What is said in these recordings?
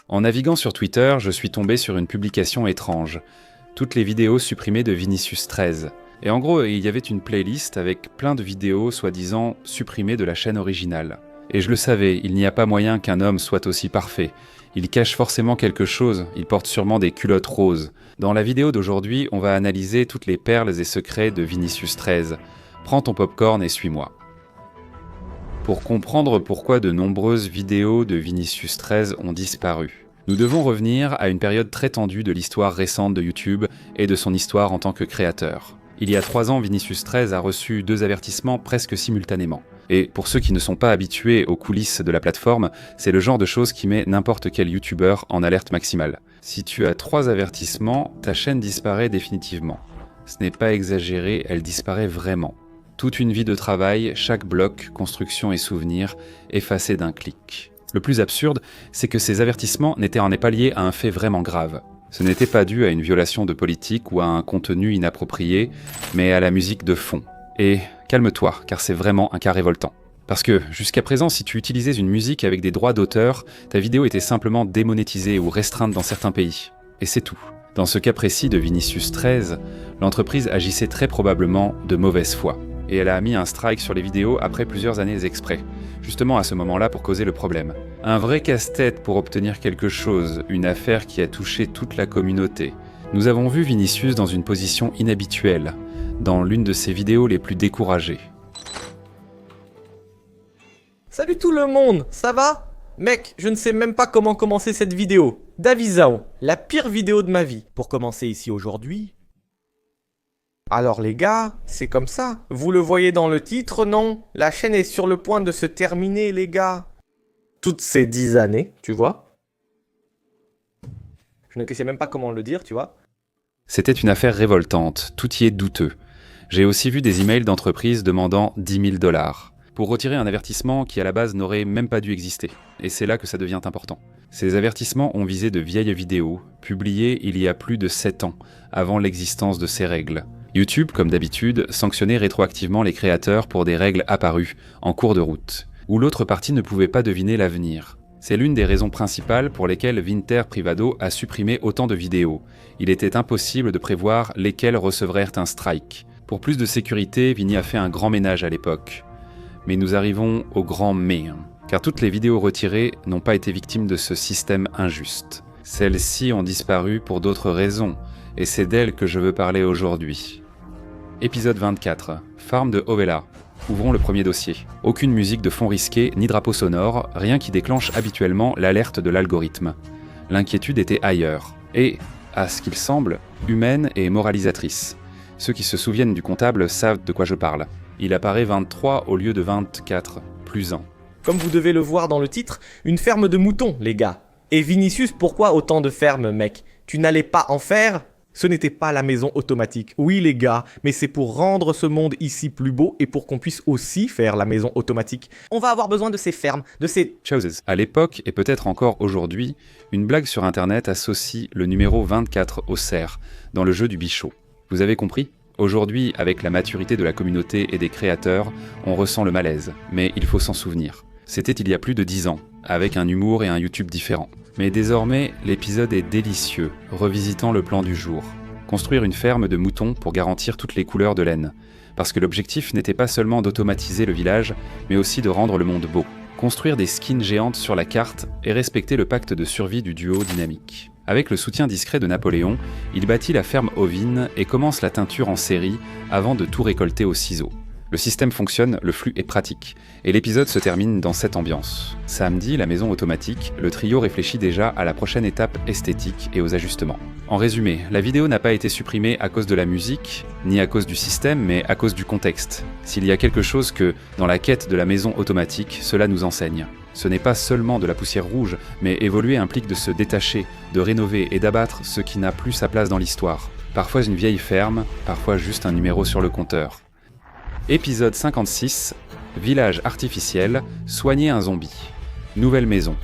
En naviguant sur Twitter, je suis tombé sur une publication étrange. Toutes les vidéos supprimées de Vinicius 13. Et en gros, il y avait une playlist avec plein de vidéos soi-disant supprimées de la chaîne originale. Et je le savais, il n'y a pas moyen qu'un homme soit aussi parfait. Il cache forcément quelque chose, il porte sûrement des culottes roses. Dans la vidéo d'aujourd'hui, on va analyser toutes les perles et secrets de Vinicius 13. Prends ton popcorn et suis-moi. Pour comprendre pourquoi de nombreuses vidéos de Vinicius 13 ont disparu, nous devons revenir à une période très tendue de l'histoire récente de YouTube et de son histoire en tant que créateur. Il y a 3 ans, Vinicius 13 a reçu 2 avertissements presque simultanément. Et pour ceux qui ne sont pas habitués aux coulisses de la plateforme, c'est le genre de choses qui met n'importe quel YouTuber en alerte maximale. Si tu as 3 avertissements, ta chaîne disparaît définitivement. Ce n'est pas exagéré, elle disparaît vraiment. Toute une vie de travail, chaque bloc, construction et souvenir, effacé d'un clic. Le plus absurde, c'est que ces avertissements n'étaient pas liés à un fait vraiment grave. Ce n'était pas dû à une violation de politique ou à un contenu inapproprié, mais à la musique de fond. Et calme-toi, car c'est vraiment un cas révoltant. Parce que, jusqu'à présent, si tu utilisais une musique avec des droits d'auteur, ta vidéo était simplement démonétisée ou restreinte dans certains pays. Et c'est tout. Dans ce cas précis de Vinicius 13, l'entreprise agissait très probablement de mauvaise foi. Et elle a mis un strike sur les vidéos après plusieurs années exprès, justement à ce moment-là pour causer le problème. Un vrai casse-tête pour obtenir quelque chose, une affaire qui a touché toute la communauté. Nous avons vu Vinicius dans une position inhabituelle, dans l'une de ses vidéos les plus découragées. Salut tout le monde, ça va? Mec, je ne sais même pas comment commencer cette vidéo. Davizao, la pire vidéo de ma vie. Pour commencer ici aujourd'hui... Alors les gars, c'est comme ça. Vous le voyez dans le titre, non? La chaîne est sur le point de se terminer, les gars. Toutes ces 10 années, tu vois? Je ne sais même pas comment le dire, tu vois? C'était une affaire révoltante, tout y est douteux. J'ai aussi vu des emails d'entreprises demandant 10 000 $, pour retirer un avertissement qui à la base n'aurait même pas dû exister. Et c'est là que ça devient important. Ces avertissements ont visé de vieilles vidéos, publiées il y a plus de 7 ans, avant l'existence de ces règles. YouTube, comme d'habitude, sanctionnait rétroactivement les créateurs pour des règles apparues, en cours de route, où l'autre partie ne pouvait pas deviner l'avenir. C'est l'une des raisons principales pour lesquelles Vinter Privado a supprimé autant de vidéos. Il était impossible de prévoir lesquelles recevraient un strike. Pour plus de sécurité, Vini a fait un grand ménage à l'époque. Mais nous arrivons au grand mais, car toutes les vidéos retirées n'ont pas été victimes de ce système injuste. Celles-ci ont disparu pour d'autres raisons, et c'est d'elles que je veux parler aujourd'hui. Épisode 24, Farm de Ovella. Ouvrons le premier dossier. Aucune musique de fond risqué, ni drapeau sonore, rien qui déclenche habituellement l'alerte de l'algorithme. L'inquiétude était ailleurs, et, à ce qu'il semble, humaine et moralisatrice. Ceux qui se souviennent du comptable savent de quoi je parle. Il apparaît 23 au lieu de 24, plus 1. Comme vous devez le voir dans le titre, une ferme de moutons, les gars. Et Vinicius, pourquoi autant de fermes, mec? Tu n'allais pas en faire? Ce n'était pas la maison automatique. Oui les gars, mais c'est pour rendre ce monde ici plus beau et pour qu'on puisse aussi faire la maison automatique. On va avoir besoin de ces fermes, de ces... Choses. À l'époque, et peut-être encore aujourd'hui, une blague sur internet associe le numéro 24 au cerf, dans le jeu du bichot. Vous avez compris? Aujourd'hui, avec la maturité de la communauté et des créateurs, on ressent le malaise, mais il faut s'en souvenir. C'était il y a plus de 10 ans, avec un humour et un YouTube différent. Mais désormais, l'épisode est délicieux, revisitant le plan du jour. Construire une ferme de moutons pour garantir toutes les couleurs de laine. Parce que l'objectif n'était pas seulement d'automatiser le village, mais aussi de rendre le monde beau. Construire des skins géantes sur la carte et respecter le pacte de survie du duo dynamique. Avec le soutien discret de Napoléon, il bâtit la ferme ovine et commence la teinture en série avant de tout récolter au ciseau. Le système fonctionne, le flux est pratique, et l'épisode se termine dans cette ambiance. Samedi, la maison automatique, le trio réfléchit déjà à la prochaine étape esthétique et aux ajustements. En résumé, la vidéo n'a pas été supprimée à cause de la musique, ni à cause du système, mais à cause du contexte. S'il y a quelque chose que, dans la quête de la maison automatique, cela nous enseigne. Ce n'est pas seulement de la poussière rouge, mais évoluer implique de se détacher, de rénover et d'abattre ce qui n'a plus sa place dans l'histoire. Parfois une vieille ferme, parfois juste un numéro sur le compteur. Épisode 56, Village artificiel, soigner un zombie. Nouvelle maison.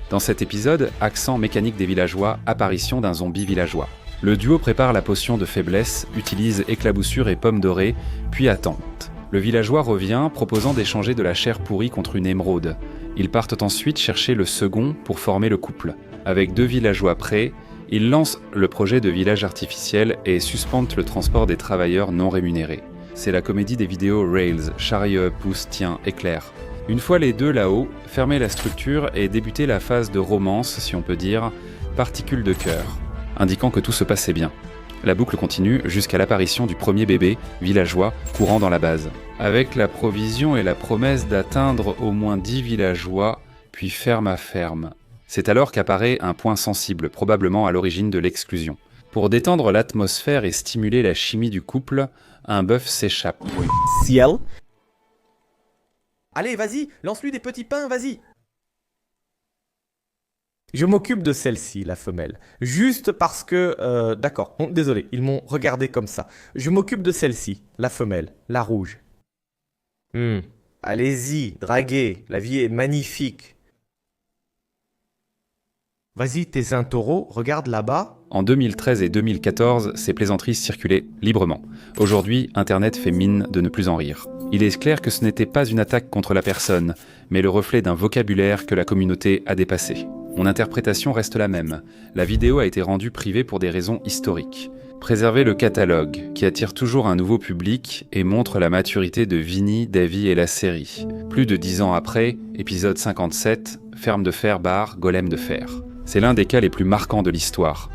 Dans cet épisode, accent mécanique des villageois, apparition d'un zombie villageois. Le duo prépare la potion de faiblesse, utilise éclaboussure et pommes dorées, puis attente. Le villageois revient, proposant d'échanger de la chair pourrie contre une émeraude. Ils partent ensuite chercher le second pour former le couple. Avec 2 villageois prêts, ils lancent le projet de village artificiel et suspendent le transport des travailleurs non rémunérés. C'est la comédie des vidéos Rails, Charrieux, Pousse, Tiens, Éclair. Une fois les deux là-haut, fermez la structure et débutez la phase de romance, si on peut dire, particules de cœur, indiquant que tout se passait bien. La boucle continue jusqu'à l'apparition du premier bébé, villageois, courant dans la base. Avec la provision et la promesse d'atteindre au moins 10 villageois, puis ferme à ferme. C'est alors qu'apparaît un point sensible, probablement à l'origine de l'exclusion. Pour détendre l'atmosphère et stimuler la chimie du couple, un bœuf s'échappe. Ciel. Allez, vas-y, lance-lui des petits pains, vas-y. Je m'occupe de celle-ci, la femelle. Juste parce que... D'accord, bon, désolé, ils m'ont regardé comme ça. Je m'occupe de celle-ci, la femelle, la rouge. Allez-y, draguez, la vie est magnifique. Vas-y, t'es un taureau, regarde là-bas. En 2013 et 2014, ces plaisanteries circulaient librement. Aujourd'hui, Internet fait mine de ne plus en rire. Il est clair que ce n'était pas une attaque contre la personne, mais le reflet d'un vocabulaire que la communauté a dépassé. Mon interprétation reste la même. La vidéo a été rendue privée pour des raisons historiques. Préserver le catalogue, qui attire toujours un nouveau public et montre la maturité de Vinny, Davy et la série. Plus de 10 ans après, épisode 57, Ferme de fer bar, Golem de fer. C'est l'un des cas les plus marquants de l'histoire.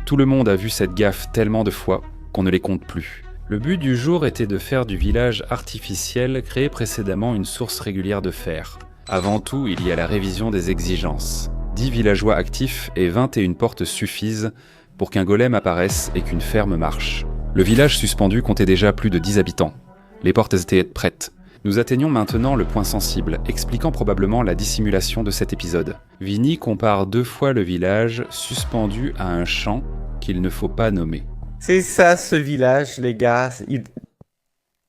Tout le monde a vu cette gaffe tellement de fois qu'on ne les compte plus. Le but du jour était de faire du village artificiel créé précédemment une source régulière de fer. Avant tout, il y a la révision des exigences. 10 villageois actifs et 21 portes suffisent pour qu'un golem apparaisse et qu'une ferme marche. Le village suspendu comptait déjà plus de 10 habitants. Les portes étaient prêtes. Nous atteignons maintenant le point sensible, expliquant probablement la dissimulation de cet épisode. Vinny compare 2 fois le village suspendu à un champ qu'il ne faut pas nommer. C'est ça ce village, les gars.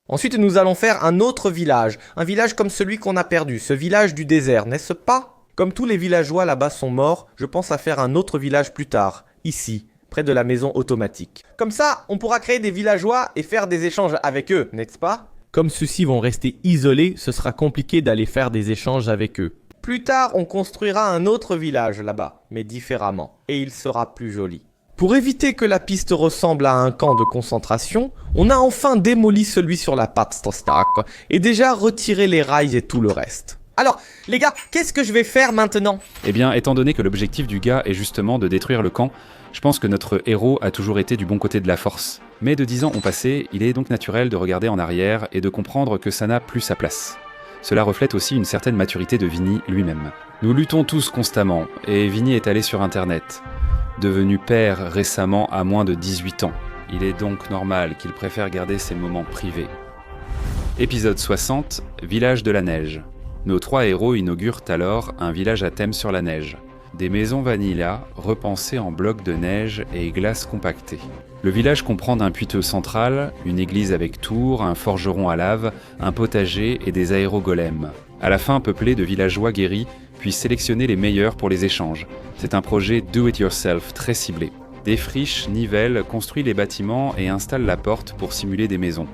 Ensuite, nous allons faire un autre village. Un village comme celui qu'on a perdu, ce village du désert, n'est-ce pas? Comme tous les villageois là-bas sont morts, je pense à faire un autre village plus tard, ici, près de la maison automatique. Comme ça, on pourra créer des villageois et faire des échanges avec eux, n'est-ce pas? Comme ceux-ci vont rester isolés, ce sera compliqué d'aller faire des échanges avec eux. Plus tard, on construira un autre village là-bas, mais différemment, et il sera plus joli. Pour éviter que la piste ressemble à un camp de concentration, on a enfin démoli celui sur la Padstostak et déjà retiré les rails et tout le reste. Alors, les gars, qu'est-ce que je vais faire maintenant? Eh bien, étant donné que l'objectif du gars est justement de détruire le camp, je pense que notre héros a toujours été du bon côté de la force. Mais de 10 ans ont passé, il est donc naturel de regarder en arrière et de comprendre que ça n'a plus sa place. Cela reflète aussi une certaine maturité de Vinny lui-même. Nous luttons tous constamment, et Vinny est allé sur Internet. Devenu père récemment à moins de 18 ans. Il est donc normal qu'il préfère garder ses moments privés. Épisode 60, Village de la neige. Nos 3 héros inaugurent alors un village à thème sur la neige. Des maisons vanilla repensées en blocs de neige et glace compactée. Le village comprend d'un puiteux central, une église avec tour, un forgeron à lave, un potager et des aérogolems. À la fin, peuplé de villageois guéris, puis sélectionner les meilleurs pour les échanges. C'est un projet do-it-yourself très ciblé. Défriche, nivelle, construit les bâtiments et installe la porte pour simuler des maisons.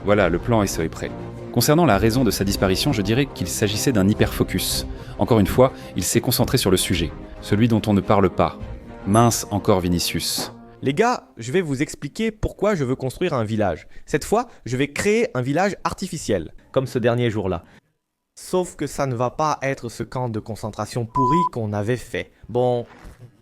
Voilà, le plan SE est prêt. Concernant la raison de sa disparition, je dirais qu'il s'agissait d'un hyperfocus. Encore une fois, il s'est concentré sur le sujet, celui dont on ne parle pas. Mince encore Vinicius. Les gars, je vais vous expliquer pourquoi je veux construire un village. Cette fois, je vais créer un village artificiel, comme ce dernier jour-là. Sauf que ça ne va pas être ce camp de concentration pourri qu'on avait fait. Bon...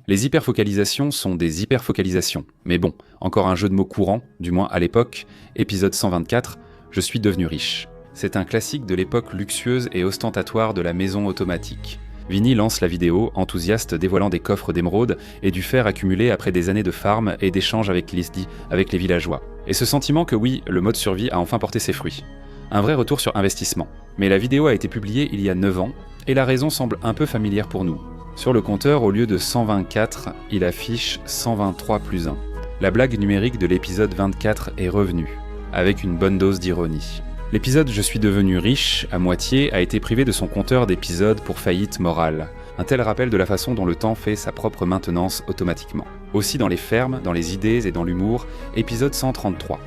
Les hyperfocalisations sont des hyperfocalisations. Mais bon, encore un jeu de mots courant, du moins à l'époque, épisode 124, je suis devenu riche. C'est un classique de l'époque luxueuse et ostentatoire de la maison automatique. Vinny lance la vidéo, enthousiaste, dévoilant des coffres d'émeraude et du fer accumulé après des années de farm et d'échanges avec les villageois. Et ce sentiment que oui, le mode survie a enfin porté ses fruits. Un vrai retour sur investissement. Mais la vidéo a été publiée il y a 9 ans, et la raison semble un peu familière pour nous. Sur le compteur, au lieu de 124, il affiche 123 plus 1. La blague numérique de l'épisode 24 est revenue, avec une bonne dose d'ironie. L'épisode « Je suis devenu riche » à moitié a été privé de son compteur d'épisodes pour faillite morale. Un tel rappel de la façon dont le temps fait sa propre maintenance automatiquement. Aussi dans les fermes, dans les idées et dans l'humour, épisode 133.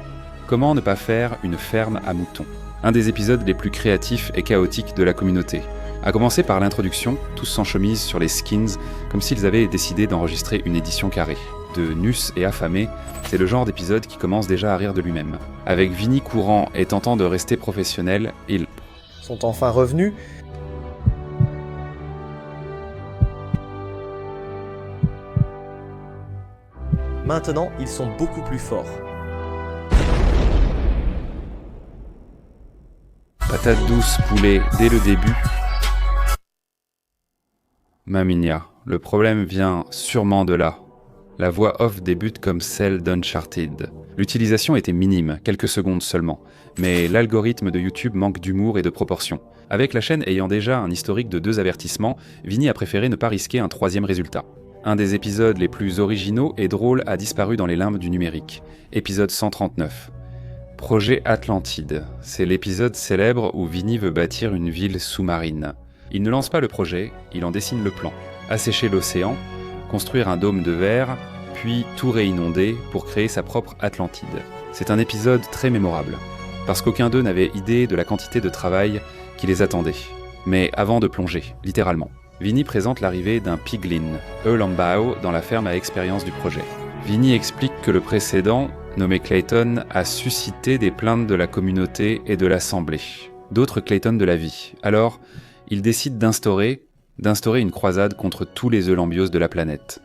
Comment ne pas faire une ferme à moutons? Un des épisodes les plus créatifs et chaotiques de la communauté. À commencer par l'introduction, tous sans chemise sur les skins, comme s'ils avaient décidé d'enregistrer une édition carrée. De nus et affamé, c'est le genre d'épisode qui commence déjà à rire de lui-même. Avec Vinny courant et tentant de rester professionnel, ils sont enfin revenus. Maintenant, ils sont beaucoup plus forts. Patate douce poulet dès le début. Maminia, le problème vient sûrement de là. La voix off débute comme celle d'Uncharted. L'utilisation était minime, quelques secondes seulement, mais l'algorithme de YouTube manque d'humour et de proportion. Avec la chaîne ayant déjà un historique de 2 avertissements, Vinny a préféré ne pas risquer un 3e résultat. Un des épisodes les plus originaux et drôles a disparu dans les limbes du numérique. Épisode 139. Projet Atlantide. C'est l'épisode célèbre où Vinny veut bâtir une ville sous-marine. Il ne lance pas le projet, il en dessine le plan. Assécher l'océan, construire un dôme de verre, puis tout réinonder pour créer sa propre Atlantide. C'est un épisode très mémorable, parce qu'aucun d'eux n'avait idée de la quantité de travail qui les attendait. Mais avant de plonger, littéralement, Vinny présente l'arrivée d'un piglin, Eulambao, dans la ferme à expérience du projet. Vinny explique que le précédent, nommé Clayton, a suscité des plaintes de la communauté et de l'assemblée. D'autres Clayton de la vie. Alors, il décide d'instaurer une croisade contre tous les Eulambios de la planète.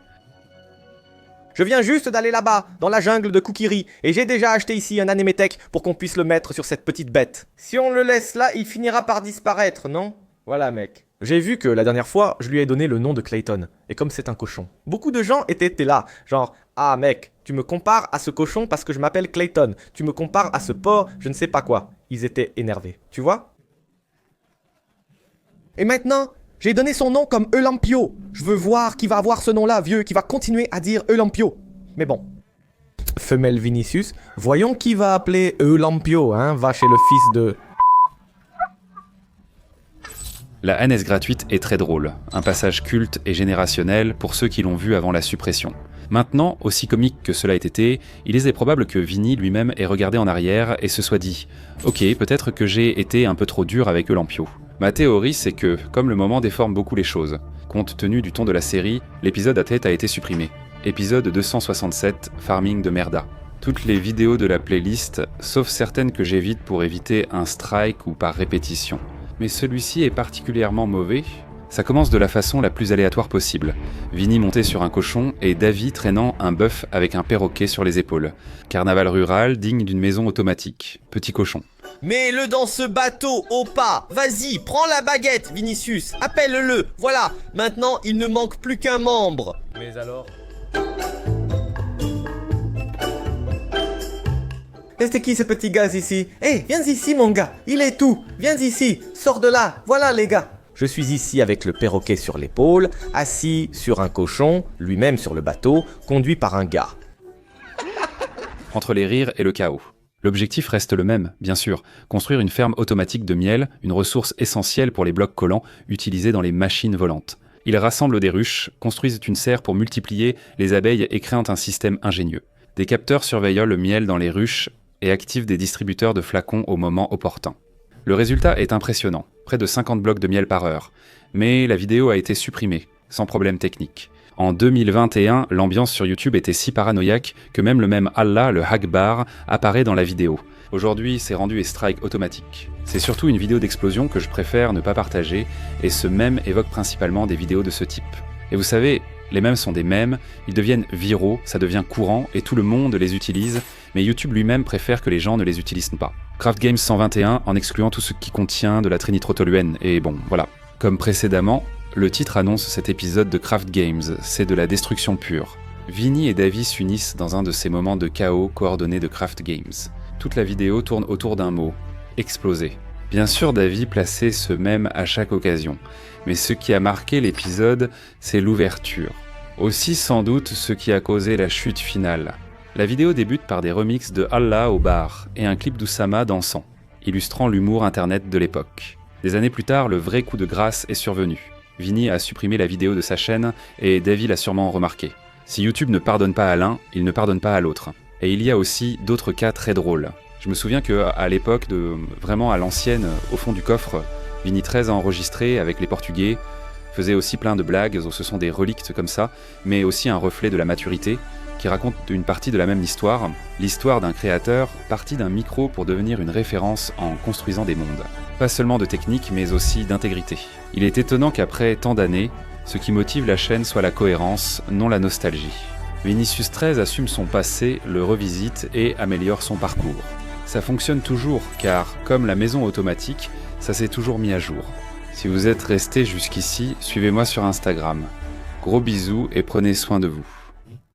Je viens juste d'aller là-bas, dans la jungle de Kukiri, et j'ai déjà acheté ici un anéméthèque pour qu'on puisse le mettre sur cette petite bête. Si on le laisse là, il finira par disparaître, non? Voilà, mec. J'ai vu que la dernière fois, je lui ai donné le nom de Clayton, et comme c'est un cochon. Beaucoup de gens étaient là, genre « Ah mec, tu me compares à ce cochon parce que je m'appelle Clayton, tu me compares à ce porc, je ne sais pas quoi. » Ils étaient énervés, tu vois? Et maintenant, j'ai donné son nom comme Eulampio. Je veux voir qui va avoir ce nom-là, vieux, qui va continuer à dire Eulampio. Mais bon. Femelle Vinicius, voyons qui va appeler Eulampio, hein, va chez le fils de... La NS gratuite est très drôle, un passage culte et générationnel pour ceux qui l'ont vu avant la suppression. Maintenant, aussi comique que cela ait été, il est probable que Vinny lui-même ait regardé en arrière et se soit dit « Ok, peut-être que j'ai été un peu trop dur avec Eulampio ». Ma théorie, c'est que, comme le moment déforme beaucoup les choses, compte tenu du ton de la série, l'épisode à tête a été supprimé. Épisode 267, Farming de Merda. Toutes les vidéos de la playlist, sauf certaines que j'évite pour éviter un strike ou par répétition. Mais celui-ci est particulièrement mauvais. Ça commence de la façon la plus aléatoire possible. Vinny monté sur un cochon et Davy traînant un bœuf avec un perroquet sur les épaules. Carnaval rural digne d'une maison automatique. Petit cochon. Mets-le dans ce bateau, au pas. Vas-y, prends la baguette, Vinicius. Appelle-le. Voilà, maintenant il ne manque plus qu'un membre. Mais alors... C'était qui ce petit gars ici? Hé, viens ici mon gars, il est tout. Viens ici, sors de là, voilà les gars. Je suis ici avec le perroquet sur l'épaule, assis sur un cochon, lui-même sur le bateau, conduit par un gars. Entre les rires et le chaos. L'objectif reste le même, bien sûr, construire une ferme automatique de miel, une ressource essentielle pour les blocs collants utilisés dans les machines volantes. Ils rassemblent des ruches, construisent une serre pour multiplier les abeilles et créent un système ingénieux. Des capteurs surveillent le miel dans les ruches et activent des distributeurs de flacons au moment opportun. Le résultat est impressionnant, près de 50 blocs de miel par heure, mais la vidéo a été supprimée, sans problème technique. En 2021, l'ambiance sur YouTube était si paranoïaque que même Allah, le Akbar, apparaît dans la vidéo. Aujourd'hui, c'est rendu et strike automatique. C'est surtout une vidéo d'explosion que je préfère ne pas partager, et ce mème évoque principalement des vidéos de ce type. Et vous savez, les mèmes sont des mèmes, ils deviennent viraux, ça devient courant, et tout le monde les utilise, mais YouTube lui-même préfère que les gens ne les utilisent pas. Craft Games 121 en excluant tout ce qui contient de la trinitrotoluène, et bon, voilà. Comme précédemment, le titre annonce cet épisode de Craft Games, c'est de la destruction pure. Vinny et Davy s'unissent dans un de ces moments de chaos coordonnés de Craft Games. Toute la vidéo tourne autour d'un mot, exploser. Bien sûr, Davy plaçait ce mème à chaque occasion, mais ce qui a marqué l'épisode, c'est l'ouverture. Aussi sans doute ce qui a causé la chute finale. La vidéo débute par des remixes de Allah au bar et un clip d'Oussama dansant, illustrant l'humour internet de l'époque. Des années plus tard, le vrai coup de grâce est survenu. Vinny a supprimé la vidéo de sa chaîne et Davy l'a sûrement remarqué. Si YouTube ne pardonne pas à l'un, il ne pardonne pas à l'autre. Et il y a aussi d'autres cas très drôles. Je me souviens qu'à l'époque, vraiment à l'ancienne, au fond du coffre, Vini13 a enregistré avec les Portugais, faisait aussi plein de blagues, ce sont des reliques comme ça, mais aussi un reflet de la maturité, qui raconte une partie de la même histoire, l'histoire d'un créateur parti d'un micro pour devenir une référence en construisant des mondes. Pas seulement de technique, mais aussi d'intégrité. Il est étonnant qu'après tant d'années, ce qui motive la chaîne soit la cohérence, non la nostalgie. Vinicius13 assume son passé, le revisite et améliore son parcours. Ça fonctionne toujours, car comme la maison automatique, ça s'est toujours mis à jour. Si vous êtes resté jusqu'ici, suivez-moi sur Instagram. Gros bisous et prenez soin de vous.